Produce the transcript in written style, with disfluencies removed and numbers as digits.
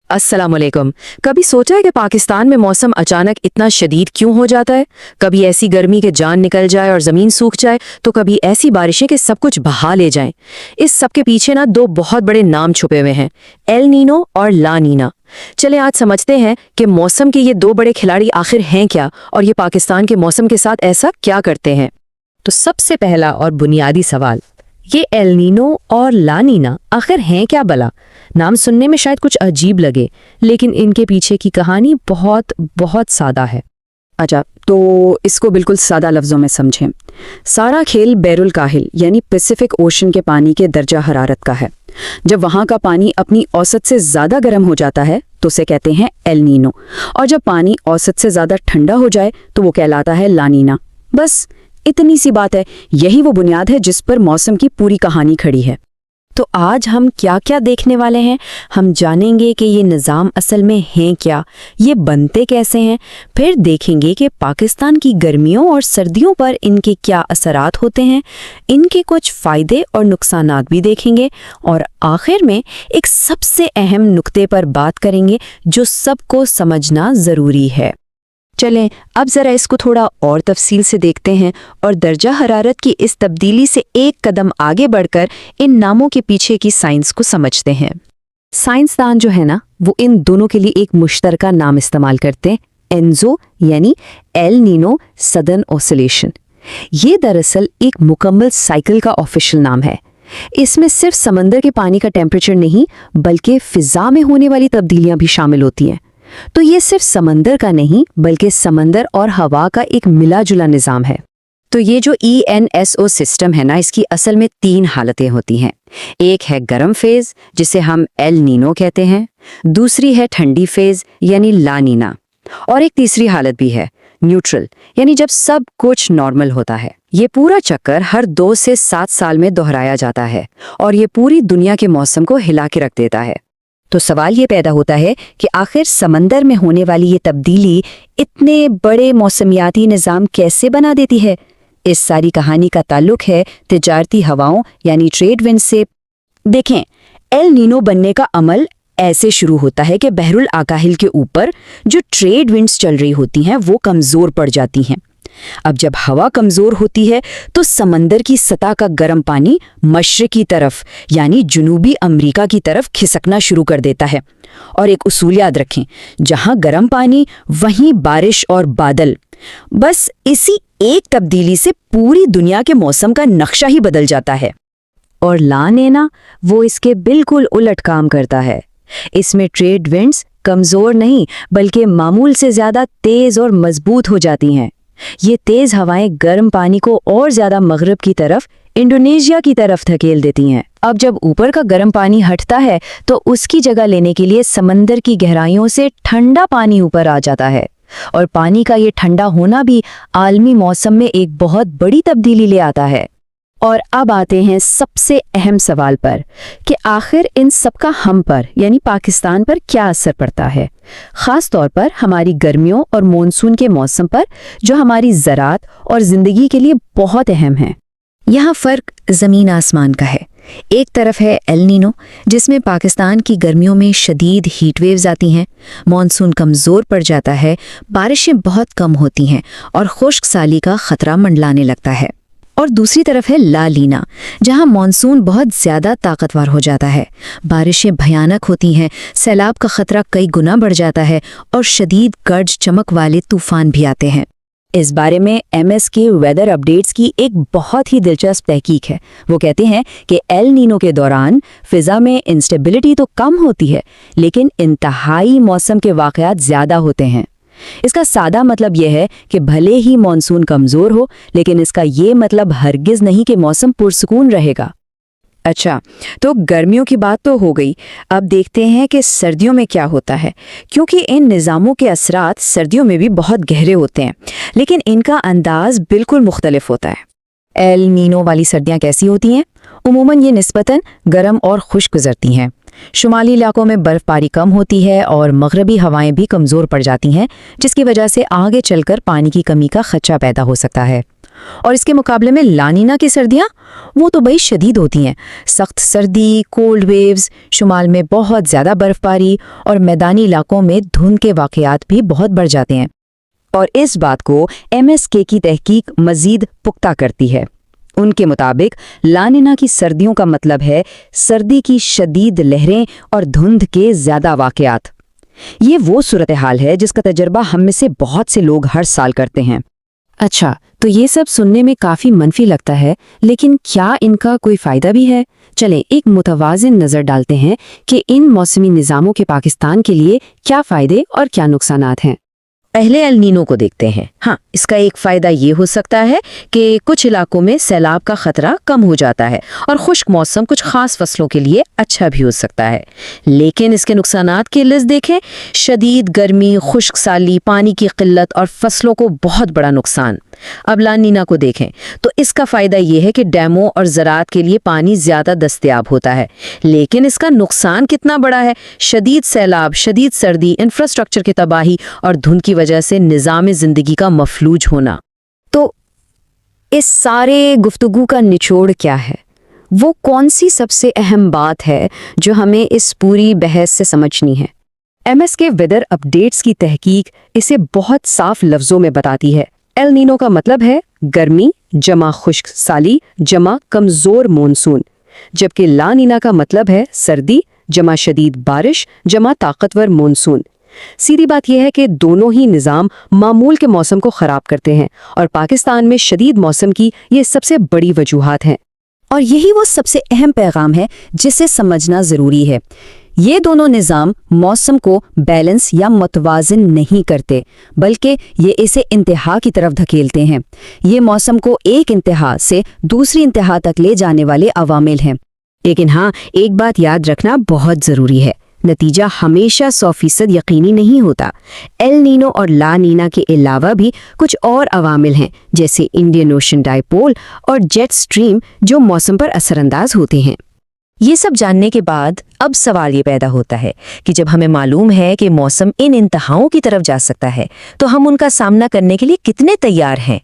अस्सलाम वालेकुम। कभी सोचा है कि पाकिस्तान में मौसम अचानक इतना शदीद क्यों हो जाता है? कभी ऐसी गर्मी के जान निकल जाए और ज़मीन सूख जाए, तो कभी ऐसी बारिशें कि सब कुछ बहा ले जाएं। इस सब के पीछे ना दो बहुत बड़े नाम छुपे हुए हैं, एल नीनो और ला नीना। चले आज समझते हैं कि मौसम के ये दो बड़े खिलाड़ी आखिर हैं क्या, और ये पाकिस्तान के मौसम के साथ ऐसा क्या करते हैं। तो सबसे पहला और बुनियादी सवाल, ये एल नीनो और ला नीना आखिर हैं क्या भला? नाम सुनने में शायद कुछ अजीब लगे, लेकिन इनके पीछे की कहानी बहुत बहुत सादा है। अच्छा, तो इसको बिल्कुल सादा लफ्ज़ों में समझें। सारा खेल बैरुल काहिल यानी पैसिफिक ओशन के पानी के दर्जा हरारत का है। जब वहाँ का पानी अपनी औसत से ज़्यादा गर्म हो जाता है तो उसे कहते हैं एल नीनो, और जब पानी औसत से ज़्यादा ठंडा हो जाए तो वो कहलाता है ला नीना। बस इतनी सी बात है, यही वो बुनियाद है जिस पर मौसम की पूरी कहानी खड़ी है। तो आज हम क्या क्या देखने वाले हैं? हम जानेंगे कि ये निज़ाम असल में हैं क्या, ये बनते कैसे हैं, फिर देखेंगे कि पाकिस्तान की गर्मियों और सर्दियों पर इनके क्या असरात होते हैं, इनके कुछ फ़ायदे और नुकसानात भी देखेंगे, और आखिर में एक सबसे अहम नुक्ते पर बात करेंगे जो सबको समझना ज़रूरी है। चलें अब ज़रा इसको थोड़ा और तफसील से देखते हैं और दर्जा हरारत की इस तब्दीली से एक कदम आगे बढ़कर इन नामों के पीछे की साइंस को समझते हैं। साइंसदान जो है ना, वो इन दोनों के लिए एक मुश्तरका नाम इस्तेमाल करते हैं, एनजो यानी एल नीनो सदर्न ऑसिलेशन। ये दरअसल एक मुकम्मल साइकिल का ऑफिशियल नाम है। इसमें सिर्फ समंदर के पानी का टेम्परेचर नहीं, बल्कि फिजा में होने वाली तब्दीलियां भी शामिल होती हैं। तो ये सिर्फ समंदर का नहीं, बल्कि समंदर और हवा का एक मिला जुला निज़ाम है। तो ये जो ENSO सिस्टम है ना, इसकी असल में 3 हालतें होती हैं। एक है गर्म फेज जिसे हम एल नीनो कहते हैं, दूसरी है ठंडी फेज यानी ला नीना, और एक तीसरी हालत भी है न्यूट्रल, यानी जब सब कुछ नॉर्मल होता है। ये पूरा चक्कर हर 2 से 7 साल में दोहराया जाता है और ये पूरी दुनिया के मौसम को हिला के रख देता है। तो सवाल ये पैदा होता है कि आखिर समंदर में होने वाली ये तब्दीली इतने बड़े मौसमियाती निज़ाम कैसे बना देती है? इस सारी कहानी का ताल्लुक है तिजारती हवाओं यानी ट्रेड विंड से। देखें, एल नीनो बनने का अमल ऐसे शुरू होता है कि बहरुल आकाहिल के ऊपर जो ट्रेड विंड्स चल रही होती हैं वो कमज़ोर पड़ जाती हैं। अब जब हवा कमज़ोर होती है तो समंदर की सतह का गर्म पानी मशरिकी तरफ यानी जनूबी अमेरिका की तरफ खिसकना शुरू कर देता है। और एक उसूल याद रखें, जहां गर्म पानी वहीं बारिश और बादल। बस इसी एक तब्दीली से पूरी दुनिया के मौसम का नक्शा ही बदल जाता है। और ला नीना वो इसके बिल्कुल उलट काम करता है। इसमें ट्रेड विंड्स कमज़ोर नहीं, बल्कि मामूल से ज़्यादा तेज़ और मजबूत हो जाती हैं। ये तेज हवाएं गर्म पानी को और ज्यादा मगरब की तरफ, इंडोनेशिया की तरफ धकेल देती हैं। अब जब ऊपर का गर्म पानी हटता है तो उसकी जगह लेने के लिए समंदर की गहराइयों से ठंडा पानी ऊपर आ जाता है, और पानी का ये ठंडा होना भी आलमी मौसम में एक बहुत बड़ी तब्दीली ले आता है। और अब आते हैं सबसे अहम सवाल पर कि आखिर इन सबका हम पर यानी पाकिस्तान पर क्या असर पड़ता है, ख़ास तौर पर हमारी गर्मियों और मॉनसून के मौसम पर, जो हमारी ज़रात और ज़िंदगी के लिए बहुत अहम है। यहाँ फ़र्क ज़मीन आसमान का है। एक तरफ है एल नीनो, जिसमें पाकिस्तान की गर्मियों में शदीद हीट वेव्स आती हैं, मॉनसून कमज़ोर पड़ जाता है, बारिशें बहुत कम होती हैं और खुश्क साली का ख़तरा मंडलाने लगता है। और दूसरी तरफ है ला नीना, जहां मॉनसून बहुत ज़्यादा ताकतवर हो जाता है, बारिशें भयानक होती हैं, सैलाब का खतरा कई गुना बढ़ जाता है और शदीद गर्ज चमक वाले तूफान भी आते हैं। इस बारे में MS के वेदर अपडेट्स की एक बहुत ही दिलचस्प तहकीक है। वो कहते हैं कि एल नीनो के दौरान फिजा में इंस्टेबिलिटी तो कम होती है, लेकिन इंतहाई मौसम के वाक़यात ज़्यादा होते हैं। इसका सादा मतलब यह है कि भले ही मॉनसून कमज़ोर हो, लेकिन इसका ये मतलब हरगिज़ नहीं कि मौसम पुरसुकून रहेगा। अच्छा, तो गर्मियों की बात तो हो गई। अब देखते हैं कि सर्दियों में क्या होता है, क्योंकि इन निज़ामों के असरात सर्दियों में भी बहुत गहरे होते हैं, लेकिन इनका अंदाज बिल्कुल मुख्तलिफ होता है। एल नीनो वाली सर्दियाँ कैसी होती हैं? उमूमन ये निस्बतन गर्म और खुश्क गुजरती हैं। शुमाली इलाकों में बर्फ़बारी कम होती है और मगरबी हवाएं भी कमज़ोर पड़ जाती हैं, जिसकी वजह से आगे चलकर पानी की कमी का खदशा पैदा हो सकता है। اور اس کے مقابلے میں لانینا کی سردیاں وہ تو بڑی شدید ہوتی ہیں، سخت سردی، کولڈ ویوز، شمال میں بہت زیادہ برف باری اور میدانی علاقوں میں دھند کے واقعات بھی بہت بڑھ جاتے ہیں۔ اور اس بات کو MSK کی تحقیق مزید پختہ کرتی ہے۔ ان کے مطابق لانینا کی سردیوں کا مطلب ہے سردی کی شدید لہریں اور دھند کے زیادہ واقعات۔ یہ وہ صورتحال ہے جس کا تجربہ ہم میں سے بہت سے لوگ ہر سال کرتے ہیں۔ اچھا، تو یہ سب سننے میں کافی منفی لگتا ہے، لیکن کیا ان کا کوئی فائدہ بھی ہے؟ چلیں ایک متوازن نظر ڈالتے ہیں کہ ان موسمی نظاموں کے پاکستان کے لیے کیا فائدے اور کیا نقصانات ہیں۔ پہلے ایل نینو کو دیکھتے ہیں۔ ہاں، اس کا ایک فائدہ یہ ہو سکتا ہے کہ کچھ علاقوں میں سیلاب کا خطرہ کم ہو جاتا ہے اور خشک موسم کچھ خاص فصلوں کے لیے اچھا بھی ہو سکتا ہے۔ لیکن اس کے نقصانات کی لسٹ دیکھیں، شدید گرمی، خشک سالی، پانی کی قلت اور فصلوں کو بہت بڑا نقصان۔ اب لانینا کو دیکھیں تو اس کا فائدہ یہ ہے کہ ڈیموں اور زراعت کے لیے پانی زیادہ دستیاب ہوتا ہے، لیکن اس کا نقصان کتنا بڑا ہے؟ شدید سیلاب، شدید سردی، انفراسٹرکچر کی تباہی اور دھند کی وجہ سے نظام زندگی کا مفلوج ہونا۔ تو اس سارے گفتگو کا نچوڑ کیا ہے؟ وہ کون سی سب سے اہم بات ہے جو ہمیں اس پوری بحث سے سمجھنی ہے؟ MSK ویدر اپڈیٹس کی تحقیق اسے بہت صاف لفظوں میں بتاتی ہے۔ ایل نینو کا مطلب ہے گرمی جمع خشک سالی جمع کمزور مونسون، جبکہ لا نینا کا مطلب ہے سردی جمع شدید بارش جمع طاقتور مونسون۔ سیدھی بات یہ ہے کہ دونوں ہی نظام معمول کے موسم کو خراب کرتے ہیں، اور پاکستان میں شدید موسم کی یہ سب سے بڑی وجوہات ہیں۔ اور یہی وہ سب سے اہم پیغام ہے جسے سمجھنا ضروری ہے۔ یہ دونوں نظام موسم کو بیلنس یا متوازن نہیں کرتے، بلکہ یہ اسے انتہا کی طرف دھکیلتے ہیں۔ یہ موسم کو ایک انتہا سے دوسری انتہا تک لے جانے والے عوامل ہیں۔ لیکن ہاں، ایک بات یاد رکھنا بہت ضروری ہے، نتیجہ ہمیشہ 100% یقینی نہیں ہوتا۔ ایل نینو اور لا نینا کے علاوہ بھی کچھ اور عوامل ہیں، جیسے انڈین اوشن ڈائپول اور جیٹ سٹریم، جو موسم پر اثر انداز ہوتے ہیں۔ یہ سب جاننے کے بعد اب سوال یہ پیدا ہوتا ہے کہ جب ہمیں معلوم ہے کہ موسم ان انتہاؤں کی طرف جا سکتا ہے، تو ہم ان کا سامنا کرنے کے لیے کتنے تیار ہیں؟